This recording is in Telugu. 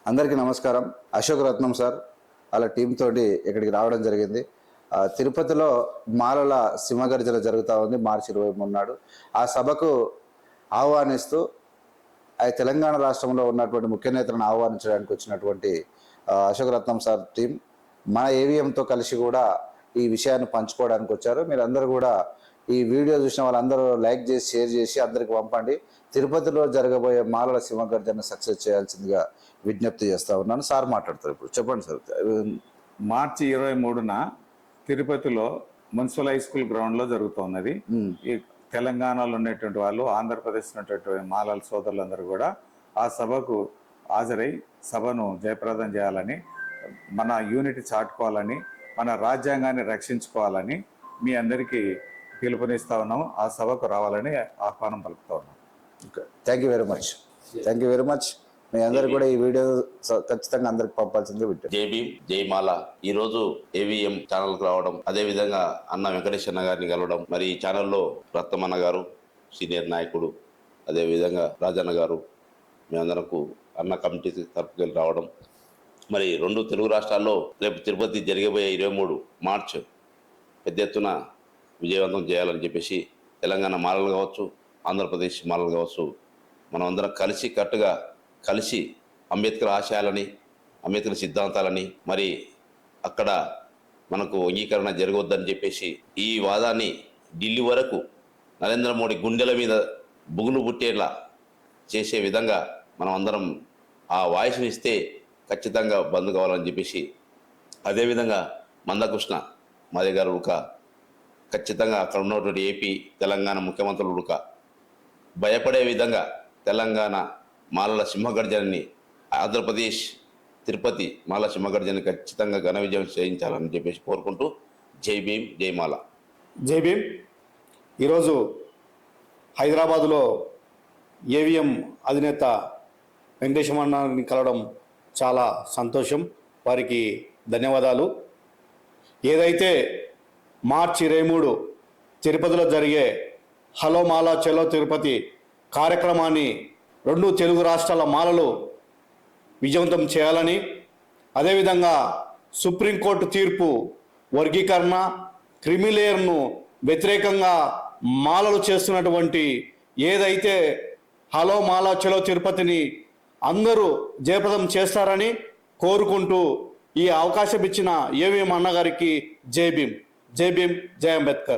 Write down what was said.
అందరికీ నమస్కారం. అశోక్ రత్నం సార్ వాళ్ళ టీం తోటి ఇక్కడికి రావడం జరిగింది. తిరుపతిలో మాలల సింహగర్జన జరుగుతూ ఉంది మార్చి 23 నాడు. ఆ సభకు ఆహ్వానిస్తూ తెలంగాణ రాష్ట్రంలో ఉన్నటువంటి ముఖ్య నేతలను ఆహ్వానించడానికి వచ్చినటువంటి అశోక్ రత్నం సార్ టీం మన ఏవిఎంతో కలిసి కూడా ఈ విషయాన్ని పంచుకోవడానికి వచ్చారు. మీరందరూ కూడా ఈ వీడియో చూసిన వాళ్ళందరూ లైక్ చేసి షేర్ చేసి అందరికి పంపండి. తిరుపతిలో జరగబోయే మాలల సింహగర్జన సక్సెస్ చేయాల్సిందిగా విజ్ఞప్తి చేస్తా ఉన్నాను. సార్ మాట్లాడతారు ఇప్పుడు. చెప్పండి సార్. మార్చి 23న తిరుపతిలో మున్సిపల్ హై స్కూల్ గ్రౌండ్లో జరుగుతున్నది. ఈ తెలంగాణలో ఉన్నటువంటి వాళ్ళు, ఆంధ్రప్రదేశ్ ఉన్నటువంటి మాలల సోదరులందరూ కూడా ఆ సభకు హాజరై సభను జయప్రదం చేయాలని, మన యూనిటీ చాటుకోవాలని, మన రాజ్యాంగాన్ని రక్షించుకోవాలని మీ అందరికీ పిలుపునిస్తా ఉన్నాము. ఆ సభకు రావాలని ఆహ్వానం పలుకుతా ఉన్నాం. Thank you very much. Thank you very much. మీ అందరు కూడా ఈ వీడియో ఖచ్చితంగా అందరికి పంపాల్సిందిగా వింటారు. జై భీమ్, జై మాల. ఈ రోజు ఏవిఎం ఛానల్ కు రావడం, అదే విధంగా అన్న వెంకటేష్ అన్న గారిని కలవడం, మరి ఈ ఛానల్లో రత్నమన్న గారు సీనియర్ నాయకుడు, అదే విధంగా రాజన్న గారు, మీ అందరకు అన్న కమిటీ తరపుకి రావడం, మరి 2 తెలుగు రాష్ట్రాల్లో రేపు తిరుపతి జరిగబోయే 23 మార్చ్ పెద్ద ఎత్తున విజయవంతం చేయాలని చెప్పేసి తెలంగాణ మాలలు కావచ్చు, ఆంధ్రప్రదేశ్ మాలలు కావచ్చు, మనం అందరం కలిసి కట్టుగా కలిసి అంబేద్కర్ ఆశయాలని, అంబేద్కర్ సిద్ధాంతాలని, మరి అక్కడ మనకు అంగీకరణ జరగవద్దని చెప్పేసి ఈ వాదాన్ని ఢిల్లీ వరకు నరేంద్ర మోడీ గుండెల మీద బుగులు పుట్టేలా చేసే విధంగా మనం అందరం ఆ వాయిస్ని ఇస్తే ఖచ్చితంగా బంద్ కావాలని చెప్పేసి, అదేవిధంగా మందకృష్ణ మాదే గారు ఉడక ఖచ్చితంగా అక్కడ ఉన్నటువంటి ఏపీ తెలంగాణ ముఖ్యమంత్రులు ఉడక భయపడే విధంగా తెలంగాణ మాలల సింహగర్జనని, ఆంధ్రప్రదేశ్ తిరుపతి మాల సింహగర్జనని ఖచ్చితంగా ఘన విజయం చేయించాలని చెప్పేసి కోరుకుంటూ జై భీమ్, జై మాల. జై భీమ్. ఈరోజు హైదరాబాదులో ఏవిఎం అధినేత వెంకటేశ్వరని కలవడం చాలా సంతోషం. వారికి ధన్యవాదాలు. ఏదైతే మార్చి 23 తిరుపతిలో జరిగే హలో మాలా చలో తిరుపతి కార్యక్రమాన్ని 2 తెలుగు రాష్ట్రాల మాలలు విజయవంతం చేయాలని, అదేవిధంగా సుప్రీంకోర్టు తీర్పు వర్గీకరణ క్రిమిలేయర్ను వ్యతిరేకంగా మాలలు చేస్తున్నటువంటి ఏదైతే హలో మాలా చలో తిరుపతిని అందరూ జయప్రదం చేస్తారని కోరుకుంటూ ఈ అవకాశం ఇచ్చిన ఏవిఎం అన్నగారికి జై భీమ్, జై భీమ్, జై అంబేద్కర్.